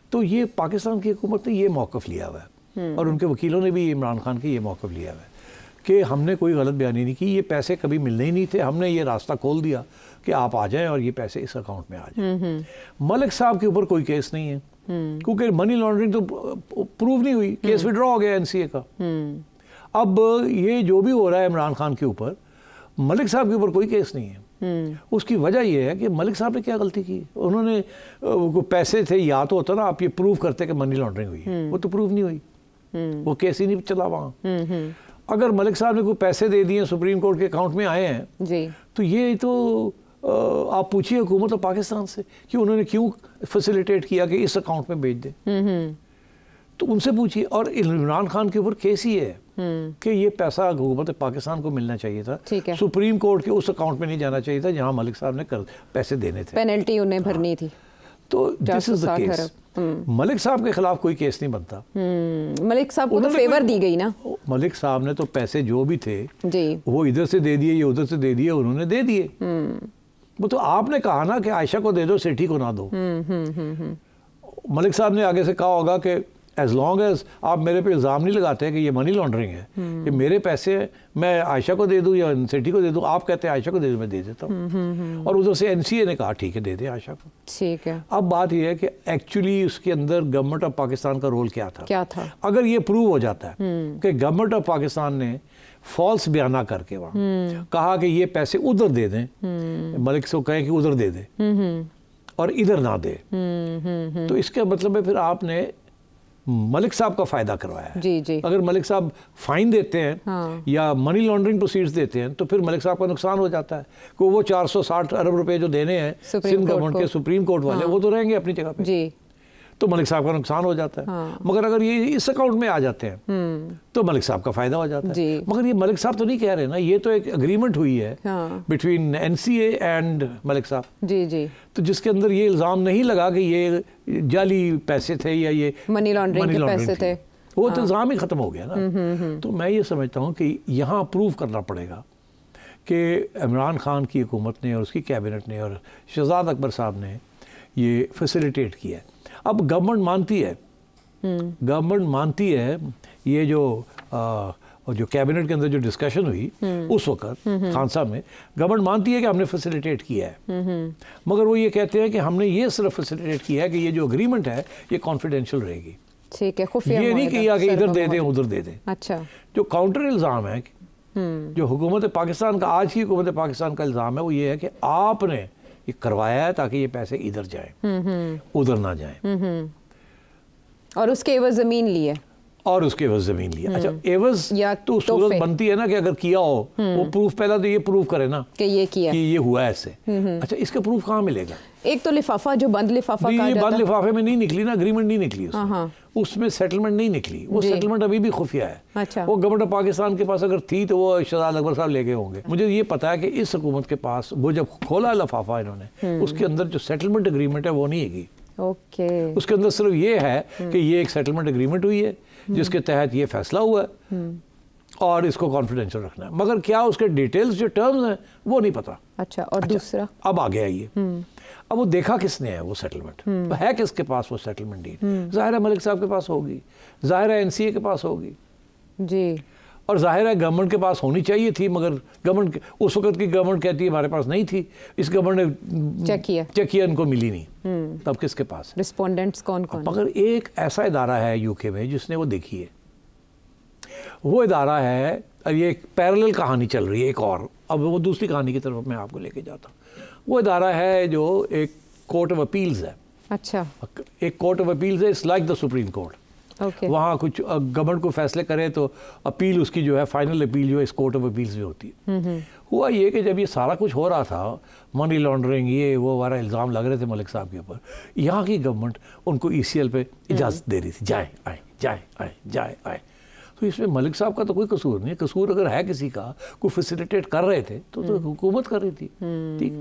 تو یہ پاکستان کی حکومت نے یہ موقف لیا ہوا ہے اور ان کے وکیلوں نے بھی عمران خان کی یہ موقف لیا ہوا ہے کہ ہم نے کوئی غلط بیانی نہیں کی, یہ پیسے کبھی ملنے ہی نہیں تھے, ہم نے یہ راستہ کھول دیا کہ آپ آ جائیں اور یہ پیسے اس اکاؤنٹ میں آ جائیں. ملک صاحب کے اوپر کوئی کیس نہیں ہے کیونکہ منی لانڈرنگ تو پروو نہیں ہوئی, کیس وڈرا ہو گیا این سی اے کا. اب یہ جو بھی ہو رہا ہے عمران خان کے اوپر, ملک صاحب کے اوپر کوئی کیس نہیں ہے. اس کی وجہ یہ ہے کہ ملک صاحب نے کیا غلطی کی, انہوں نے پیسے تھے, یا تو ہوتا نا آپ یہ پروو کرتے کہ منی لانڈرنگ ہوئی ہے, وہ تو پروو نہیں ہوئی, وہ کیس ہی نہیں چلا وہاں. اگر ملک صاحب نے کوئی پیسے دے دیے سپریم کورٹ کے اکاؤنٹ میں آئے ہیں تو یہ تو آپ پوچھیے حکومت اور پاکستان سے کہ انہوں نے کیوں فیسیلیٹیٹ کیا کہ اس اکاؤنٹ میں بھیج دیں, تو ان سے پوچھیے. اور عمران خان کے اوپر کیس ہی ہے کہ یہ پیسہ حکومت پاکستان کو ملنا چاہیے تھا, سپریم کورٹ کے اس اکاؤنٹ میں نہیں جانا چاہیے تھا جہاں ملک صاحب نے پیسے دینے تھے, پینلٹی انہیں بھرنی تھی. تو دس از دا کیس. ملک صاحب کے خلاف کوئی کیس نہیں بنتا. ملک صاحب کو تو فیور دی گئی نا. ملک صاحب نے تو پیسے جو بھی تھے وہ ادھر سے دے دیے یا ادھر سے دے دیے, انہوں نے دے دیے. وہ تو آپ نے کہا نا کہ عائشہ کو دے دو, سیٹھی کو نہ دو. ملک صاحب نے آگے سے کہا ہوگا کہ ایز لانگ ایز آپ میرے پہ الزام نہیں لگاتے کہ یہ منی لانڈرنگ ہے, کہ میرے پیسے میں عائشہ کو دے دوں یا سیٹھی کو دے دوں, آپ کہتے ہیں عائشہ کو دے دوں, میں دے دیتا ہوں. اور ادھر سے این سی اے نے کہا ٹھیک ہے دے دیں عائشہ کو. ٹھیک ہے. اب بات یہ ہے کہ ایکچولی اس کے اندر گورنمنٹ آف پاکستان کا رول کیا تھا. اگر یہ پروو ہو جاتا ہے کہ گورنمنٹ آف پاکستان نے فالس بیانہ کر کے وہاں کہا کہ یہ پیسے ادھر دے دیں, ملک سے کہیں کہ ادھر دے دیں اور ادھر نہ دے, تو اس کا مطلب ہے پھر آپ نے ملک صاحب کا فائدہ کروایا ہے. اگر ملک صاحب فائن دیتے ہیں یا منی لانڈرنگ پروسیڈز دیتے ہیں تو پھر ملک صاحب کا نقصان ہو جاتا ہے, کہ وہ 460 ارب روپے جو دینے ہیں سندھ گورنمنٹ کے سپریم کورٹ والے, وہ تو رہیں گے اپنی جگہ پہ, تو ملک صاحب کا نقصان ہو جاتا ہے. مگر اگر یہ اس اکاؤنٹ میں آ جاتے ہیں تو ملک صاحب کا فائدہ ہو جاتا ہے. مگر یہ ملک صاحب تو نہیں کہہ رہے نا, یہ تو ایک اگریمنٹ ہوئی ہے between N C A and Malik صاحب, تو جس کے اندر یہ الزام نہیں لگا کہ یہ جعلی پیسے تھے یا یہ منی لانڈرنگ کے پیسے تھے, وہ تو الزام ہی ختم ہو گیا نا. تو میں یہ سمجھتا ہوں کہ یہاں پروو کرنا پڑے گا کہ عمران خان کی حکومت نے اور اس کی کیبنٹ نے اور شہزاد اکبر صاحب نے یہ فیسیلیٹیٹ کیا ہے. اب گورنمنٹ مانتی ہے یہ جو کیبنٹ کے اندر جو ڈسکشن ہوئی اس وقت خان صاحب میں, گورنمنٹ مانتی ہے کہ ہم نے فیسیلیٹیٹ کیا ہے, مگر وہ یہ کہتے ہیں کہ ہم نے یہ صرف فیسیلیٹیٹ کیا ہے کہ یہ جو اگریمنٹ ہے یہ کانفیڈینشیل رہے گی. ٹھیک ہے, خفیہ یہ نہیں کیا کہ ادھر دے دیں ادھر دے دیں. اچھا, جو کاؤنٹر الزام ہے جو حکومت پاکستان کا, آج کی حکومت پاکستان کا الزام ہے, وہ یہ ہے کہ آپ نے یہ کروایا ہے تاکہ یہ پیسے ادھر جائیں ادھر نہ جائیں, اور اس کے عوض زمین لی ہے, اور اس کے عوض زمین لیا. اچھا, عوض تو صورت بنتی ہے نا کہ اگر کیا ہو وہ پروف, پہلا تو یہ پروف کرے نا کہ یہ کیا, کہ یہ ہوا ہے ایسے. اچھا, اس کا پروف کہاں ملے گا؟ ایک تو لفافہ جو بند لفافہ کہا جاتا ہے, بند لفافے میں نہیں نکلی نا, اگریمنٹ نہیں نکلی اس میں سیٹلمنٹ نہیں نکلی, وہ سیٹلمنٹ ابھی بھی خفیہ ہے. وہ گورنمنٹ آف پاکستان کے پاس اگر تھی تو وہ شہزاد اکبر صاحب لے گئے ہوں گے. مجھے یہ پتا ہے کہ اس حکومت کے پاس وہ جب کھولا لفافہ انہوں نے, اس کے اندر جو سیٹلمنٹ اگریمنٹ ہے وہ نہیں ہے گی. اس کے اندر صرف یہ ہے کہ یہ ایک سیٹلمنٹ اگریمنٹ ہوئی ہے جس کے تحت یہ فیصلہ ہوا ہے اور اس کو کانفیڈینشیل رکھنا ہے, مگر کیا اس کے ڈیٹیلز جو ٹرمز ہیں وہ نہیں پتا. اچھا, اور دوسرا اب آ گیا یہ, اب وہ دیکھا کس نے ہے وہ سیٹلمنٹ, ہے کس کے پاس وہ سیٹلمنٹ ڈیڈ؟ ظاہر ہے ملک صاحب کے پاس ہوگی, ظاہر ہے NCA کے پاس ہوگی جی, اور ظاہر ہے گورنمنٹ کے پاس ہونی چاہیے تھی, مگر گورنمنٹ اس وقت کی گورنمنٹ کہتی ہے ہمارے پاس نہیں تھی, اس گورنمنٹ نے چیک کیا ان کو ملی نہیں, تب کس کے پاس؟ رسپونڈنٹس کون کون؟ مگر ایک ایسا ادارہ ہے UK میں جس نے وہ دیکھی ہے, وہ ادارہ ہے, اور یہ ایک پیرلل کہانی چل رہی ہے ایک اور, اب وہ دوسری کہانی کی طرف میں آپ کو لے کے جاتا ہوں. وہ ادارہ ہے جو ایک کورٹ آف اپیلز ہے. اچھا, ایک کورٹ آف اپیلز ہے, it's like the supreme court. وہاں کچھ گورنمنٹ کو فیصلے کرے تو اپیل اس کی جو ہے فائنل اپیل جو ہے اس کورٹ آف اپیلز میں ہوتی ہے. ہوا یہ کہ جب یہ سارا کچھ ہو رہا تھا, منی لانڈرنگ یہ وہ وغیرہ الزام لگ رہے تھے ملک صاحب کے اوپر, یہاں کی گورنمنٹ ان کو ECL پہ اجازت دے رہی تھی, جائیں آئیں جائیں آئیں جائیں آئیں. تو اس میں ملک صاحب کا تو کوئی قصور نہیں ہے, قصور اگر ہے کسی کا, کوئی فیسیلیٹیٹ کر رہے تھے تو حکومت کر رہی تھی. ٹھیک,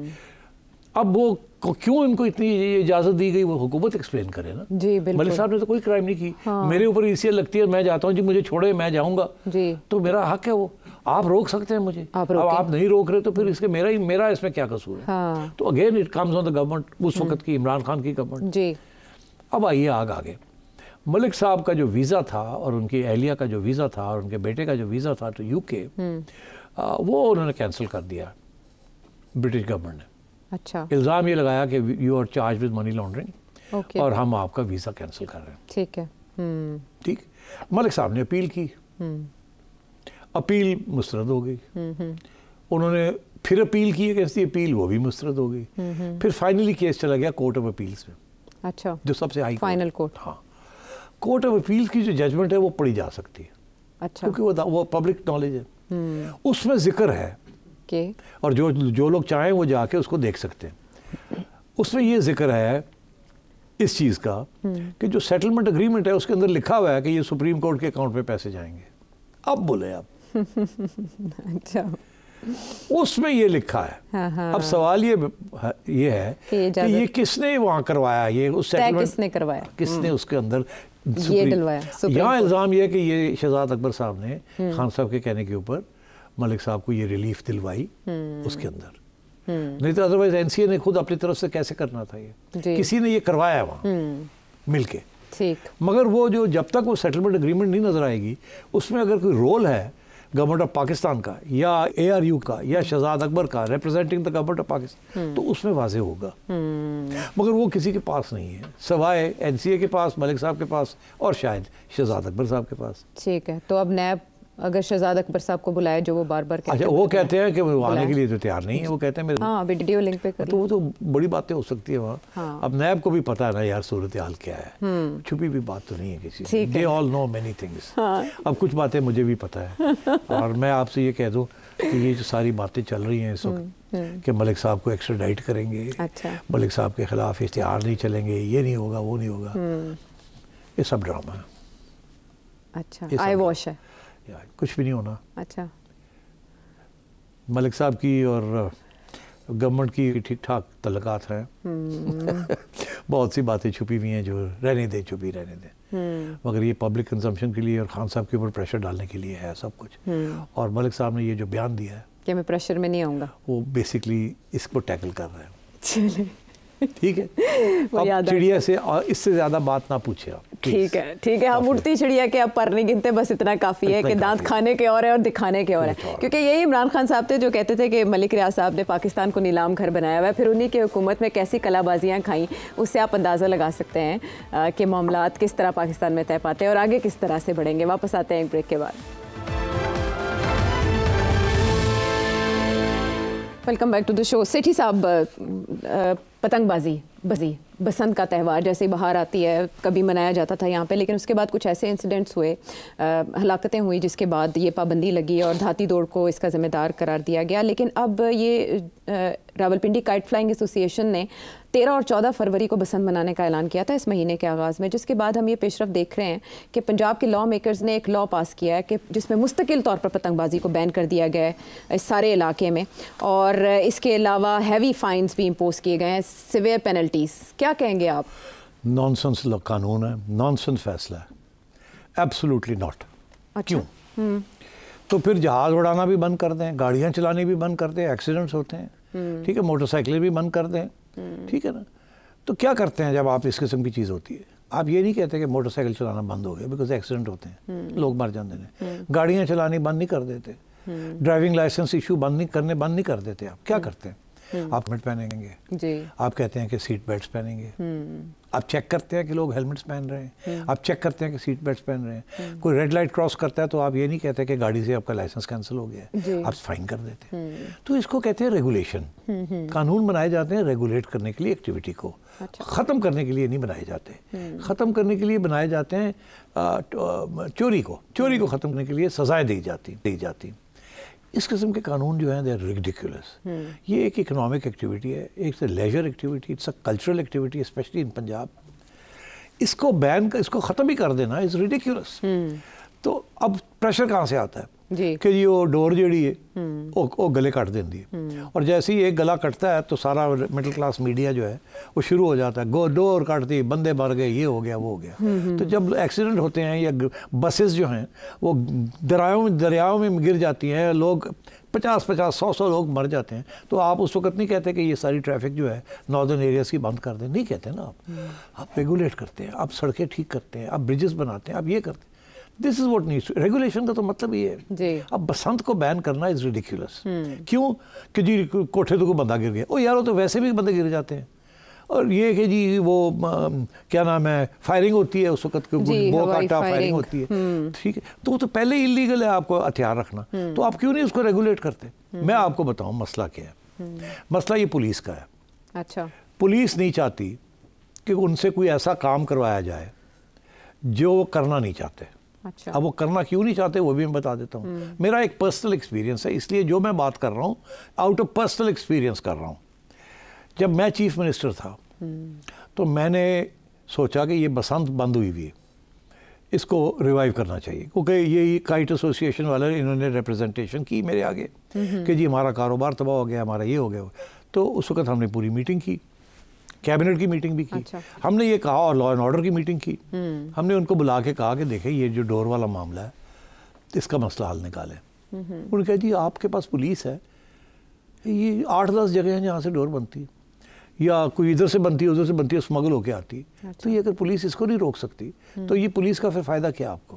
اب وہ کیوں ان کو اتنی اجازت دی گئی وہ حکومت ایکسپلین کرے نا. جی بالکل, ملک صاحب نے تو کوئی کرائم نہیں کی, میرے اوپر ECL لگتی ہے, میں جاتا ہوں جی مجھے چھوڑے میں جاؤں گا, تو میرا حق ہے, وہ آپ روک سکتے ہیں مجھے, اب آپ نہیں روک رہے تو پھر اس کے میرا اس میں کیا قصور ہے. تو again it comes on the government, اس وقت کی عمران خان کی گورنمنٹ. جی, اب آئیے آگے, ملک صاحب کا جو ویزا تھا اور ان کی اہلیہ کا جو ویزا تھا اور ان کے بیٹے کا جو ویزا تھا تو UK, وہ انہوں نے کینسل کر دیا برٹش گورنمنٹ نے. اچھا, الزام یہ لگایا کہ you are charge with money laundering, اور ہم آپ کا ویزا کینسل کر رہے ہیں. ٹھیک ہے, ٹھیک, ملک صاحب نے اپیل کی, اپیل مسترد ہو گئی. انہوں نے پھر اپیل کی اگینسٹ دی اپیل, وہ بھی مسترد ہو گئی. پھر فائنلی کیس چلا گیا کورٹ آف اپیلز میں. اچھا, جو سب سے ہائی فائنل کورٹ. ہاں, کورٹ آف اپیلز کی جو ججمنٹ ہے وہ پڑھی جا سکتی ہے. اچھا, کیونکہ وہ پبلک نالج ہے, اس میں ذکر ہے اور جو لوگ چاہیں وہ جا کے اس کو دیکھ سکتے ہیں. اس میں یہ ذکر ہے اس چیز کا کہ جو سیٹلمنٹ اگریمنٹ ہے اس کے اندر لکھا ہوا ہے کہ یہ سپریم کورٹ کے اکاؤنٹ پہ پیسے جائیں گے. اب بولے آپ, اچھا, اس میں یہ لکھا ہے. اب سوال یہ ہے کہ یہ کس نے وہاں کروایا, یہ اس سیٹلمنٹ کس نے کروایا, کس نے اس کے اندر یہ ڈلوایا. یہاں الزام یہ ہے کہ یہ شہزاد اکبر صاحب نے خان صاحب کے کہنے کے اوپر ملک صاحب کو یہ ریلیف دلوائی اس کے اندر, نہیں تو ادروائز NCA نے خود اپنی طرف سے کیسے کرنا تھا, یہ کسی نے یہ کروایا وہاں مل کے. مگر وہ جو جب تک وہ سیٹلمنٹ اگریمنٹ نہیں نظر آئے گی, اس میں اگر کوئی رول ہے گورنمنٹ آف پاکستان کا یا ARU کا یا شہزاد اکبر کا representing the government of Pakistan, تو اس میں واضح ہوگا. مگر وہ کسی کے پاس نہیں ہے سوائے NCA کے پاس, ملک صاحب کے پاس, اور شاید شہزاد اکبر صاحب کے پاس. ٹھیک ہے, تو اب نیب اگر شہزاد اکبر صاحب کو بلائے جو وہ بار بار کہتے ہیں, اچھا وہ کہتے ہیں کہ وہ آنے کے لیے تو تیار نہیں ہے, وہ کہتے ہیں ہاں ویڈیو لنک پہ تو وہ تو بڑی باتیں ہو سکتی ہیں وہاں. اب نیب کو بھی پتا ہے نا یار صورتحال کیا ہے, چھپی بھی بات تو نہیں ہے کسی, they all know many things. اب کچھ باتیں مجھے بھی پتا ہے, اور میں آپ سے یہ کہہ دوں کہ یہ جو ساری باتیں چل رہی ہیں اس وقت کہ ملک صاحب کو ایکسٹراڈائٹ کریں گے, ملک صاحب کے خلاف اشتہار نہیں چلیں گے, یہ نہیں ہوگا وہ نہیں ہوگا, یہ سب ڈرامہ ہے. اچھا, آئی واش ہے, کچھ بھی نہیں ہونا. اچھا, ملک صاحب کی اور گورنمنٹ کی ٹھیک ٹھاک تعلقات ہیں, بہت سی باتیں چھپی ہوئی ہیں جو رہنے دیں, چھپی رہنے دیں, مگر یہ پبلک کنزمپشن کے لیے اور خان صاحب کے اوپر پریشر ڈالنے کے لیے ہے سب کچھ. اور ملک صاحب نے یہ جو بیان دیا ہے کہ میں پریشر میں نہیں آؤں گا, وہ بیسکلی اس کو ٹیکل کر رہے ہیں. ٹھیک ہے, اب چڑیا سے اس سے زیادہ بات نہ پوچھے آپ. ٹھیک ہے, ہم اڑتی چڑیا کے اب پر نہیں گنتے, بس اتنا کافی ہے کہ دانت کھانے کے اور ہے اور دکھانے کے اور ہے. کیونکہ یہی عمران خان صاحب تھے جو کہتے تھے کہ ملک ریاض صاحب نے پاکستان کو نیلام گھر بنایا ہوا ہے, پھر انہی کی حکومت میں کیسی کلا بازیاں کھائیں, اس سے آپ اندازہ لگا سکتے ہیں کہ معاملات کس طرح پاکستان میں طے پاتے ہیں اور آگے کس طرح سے بڑھیں گے. واپس آتے ہیں ایک بریک کے بعد. ویلکم بیک ٹو دا شو. سیٹھی صاحب, پتنگ بازی بسنت کا تہوار جیسے بہار آتی ہے کبھی منایا جاتا تھا یہاں پہ, لیکن اس کے بعد کچھ ایسے انسیڈنٹس ہوئے, ہلاکتیں ہوئی, جس کے بعد یہ پابندی لگی اور دھاتی دوڑ کو اس کا ذمہ دار قرار دیا گیا. لیکن اب یہ راولپنڈی کائٹ فلائنگ ایسوسی ایشن نے 13 اور 14 فروری کو بسنت منانے کا اعلان کیا تھا اس مہینے کے آغاز میں, جس کے بعد ہم یہ پیش رفت دیکھ رہے ہیں کہ پنجاب کے لا میکرز نے ایک لا پاس کیا ہے کہ جس میں مستقل طور پر پتنگ بازی کو بین کر دیا گیا ہے اس سارے علاقے میں, اور اس کے علاوہ ہیوی فائنز بھی امپوز کیے گئے ہیں, سیویئر پینلٹیز. کیا کہیں گے آپ؟ نانسنس قانون ہے, نانسنس فیصلہ ہے, ایبسولوٹلی ناٹ. کیوں؟ تو پھر جہاز اڑانا بھی بند کر دیں, گاڑیاں چلانی بھی بند کر دیں, ایکسیڈنٹس ہوتے ہیں, ٹھیک ہے, موٹر سائیکلیں بھی بند کر دیں, ٹھیک ہے نا. تو کیا کرتے ہیں جب آپ اس قسم کی چیز ہوتی ہے؟ آپ یہ نہیں کہتے کہ موٹر سائیکل چلانا بند ہو گیا, بیکاز ایکسیڈنٹ ہوتے ہیں, لوگ مر جاتے ہیں. گاڑیاں چلانی بند نہیں کر دیتے, ڈرائیونگ لائسنس ایشو بند نہیں کر دیتے. آپ کیا کرتے ہیں؟ آپ ہیلمٹ پہنیں گے جی, آپ کہتے ہیں کہ سیٹ بیلٹس پہنیں گے, آپ چیک کرتے ہیں کہ لوگ ہیلمٹس پہن رہے ہیں, آپ چیک کرتے ہیں کہ سیٹ بیلٹس پہن رہے ہیں. کوئی ریڈ لائٹ کراس کرتا ہے تو آپ یہ نہیں کہتے کہ گاڑی سے آپ کا لائسنس کینسل ہو گیا ہے, آپ فائن کر دیتے ہیں. تو اس کو کہتے ہیں ریگولیشن. قانون بنائے جاتے ہیں ریگولیٹ کرنے کے لیے ایکٹیویٹی کو, ختم کرنے کے لیے نہیں بنائے جاتے. ختم کرنے کے لیے بنائے جاتے ہیں چوری کو ختم کرنے کے لیے سزائیں دی جاتی. اس قسم کے قانون جو ہیں دے آر ریڈیکولس. یہ ایک اکنامک ایکٹیویٹی ہے, ایک leisure activity, it's a cultural activity specially in Punjab. اس کو ختم ہی کر دینا از ریڈیکولس. تو اب پریشر کہاں سے آتا ہے کہ یہ وہ ڈور جیڑی ہے وہ گلے کٹ دینی ہے, اور جیسے ہی ایک گلا کٹتا ہے تو سارا مڈل کلاس میڈیا جو ہے وہ شروع ہو جاتا ہے, ڈور کٹ دی, بندے مر گئے, یہ ہو گیا وہ ہو گیا. تو جب ایکسیڈنٹ ہوتے ہیں یا بسز جو ہیں وہ دریاؤں میں گر جاتی ہیں, لوگ 50-100 لوگ مر جاتے ہیں, تو آپ اس وقت نہیں کہتے کہ یہ ساری ٹریفک جو ہے ناردرن ایریاز کی بند کر دیں, نہیں کہتے نا. آپ ریگولیٹ کرتے ہیں, آپ سڑکیں ٹھیک کرتے ہیں, آپ بریجز بناتے ہیں, آپ یہ کرتے ہیں. دس از واٹ نیڈس. ریگولیشن کا تو مطلب یہ ہے. اب بسنت کو بین کرنا از ریڈیکولس. کیوں کہ جی کوٹھے تو کوئی بندہ گر گیا, او یار وہ تو ویسے بھی بندے گر جاتے ہیں. اور یہ کہ جی وہ کیا نام ہے فائرنگ ہوتی ہے اس وقت, بو کاٹا فائرنگ ہوتی ہے, ٹھیک ہے, تو وہ تو پہلے ہی انلیگل ہے آپ کو ہتھیار رکھنا. تو آپ کیوں نہیں اس کو ریگولیٹ کرتے؟ میں آپ کو بتاؤں مسئلہ کیا ہے. مسئلہ یہ پولیس کا ہے. اچھا, پولیس نہیں چاہتی کہ ان سے کوئی ایسا کام کروایا جائے جو وہ کرنا نہیں چاہتے. اب وہ کرنا کیوں نہیں چاہتے وہ بھی میں بتا دیتا ہوں. میرا ایک پرسنل ایکسپیرینس ہے, اس لیے جو میں بات کر رہا ہوں آؤٹ آف پرسنل ایکسپیرینس کر رہا ہوں. جب میں چیف منسٹر تھا تو میں نے سوچا کہ یہ بسنت بند ہوئی ہے, اس کو ریوائیو کرنا چاہیے, کیونکہ یہ کائٹ ایسوسی ایشن والے انہوں نے ریپرزنٹیشن کی میرے آگے کہ جی ہمارا کاروبار تباہ ہو گیا, ہمارا یہ ہو گیا. تو اس وقت ہم نے پوری میٹنگ کی, کیبنٹ کی میٹنگ بھی کی. ہم نے یہ کہا, اور لا اینڈ آرڈر کی میٹنگ کی. ہم نے ان کو بلا کے کہا کہ دیکھیں یہ جو ڈور والا معاملہ ہے اس کا مسئلہ حل نکالیں. انہوں نے کہا جی آپ کے پاس پولیس ہے, یہ 8-10 جگہ ہیں جہاں سے ڈور بنتی ہے, یا کوئی ادھر سے بنتی ہے ادھر سے بنتی ہے, اسمگل ہو کے آتی ہے. تو یہ اگر پولیس اس کو نہیں روک سکتی تو یہ پولیس کا پھر فائدہ کیا آپ کو؟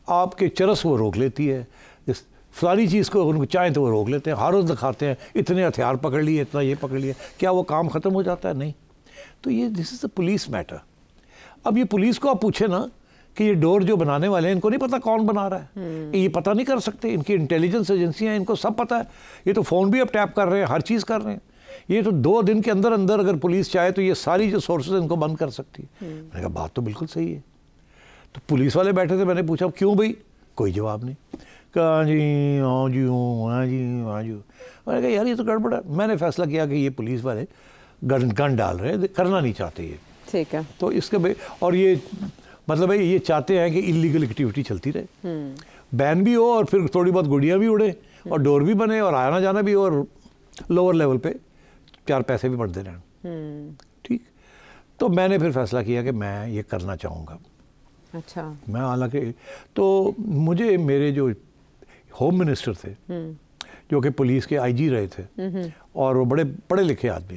آپ کے چرس وہ روک لیتی ہے, فلانی چیز کو ان کو چاہیں تو وہ روک لیتے ہیں, ہر روز دکھاتے ہیں اتنے ہتھیار پکڑ لیے, اتنا یہ پکڑ لیا, کیا وہ کام ختم ہو جاتا ہے؟ نہیں. تو یہ دس از اے پولیس میٹر. اب یہ پولیس کو آپ پوچھیں نا کہ یہ ڈور جو بنانے والے ہیں ان کو نہیں پتا کون بنا رہا ہے, یہ پتہ نہیں کر سکتے, ان کی انٹیلیجنس ایجنسیاں ہیں, ان کو سب پتہ ہے, یہ تو فون بھی اب ٹیپ کر رہے ہیں, ہر چیز کر رہے ہیں. یہ تو 2 دن کے اندر اگر پولیس چاہے تو یہ ساری جو سورسز ان کو بند کر سکتی ہے. میں نے کہا بات تو بالکل صحیح ہے. تو پولیس والے بیٹھے تھے, میں نے پوچھا کیوں بھائی؟ کوئی جواب نہیں. کہا جی ہاں جی ہاں جی ہاں جی. میں نے کہا یار یہ تو گڑبڑ ہے. میں نے فیصلہ کیا کہ یہ پولیس والے گن ڈال رہے ہیں, کرنا نہیں چاہتے یہ, ٹھیک ہے. تو اس کے اور یہ مطلب ہے یہ چاہتے ہیں کہ انلیگل ایکٹیویٹی چلتی رہے, بین بھی ہو اور پھر تھوڑی بہت گڑیاں بھی اڑے اور ڈور بھی بنے اور آنا جانا بھی ہو, اور لوور لیول پہ 4 پیسے بھی بڑھتے رہیں. ٹھیک. تو میں نے پھر فیصلہ کیا کہ میں یہ کرنا چاہوں گا. اچھا. میں حالانکہ تو مجھے میرے جو ہوم منسٹر تھے جو کہ پولیس کے آئی جی رہے تھے اور وہ بڑے پڑھے لکھے آدمی,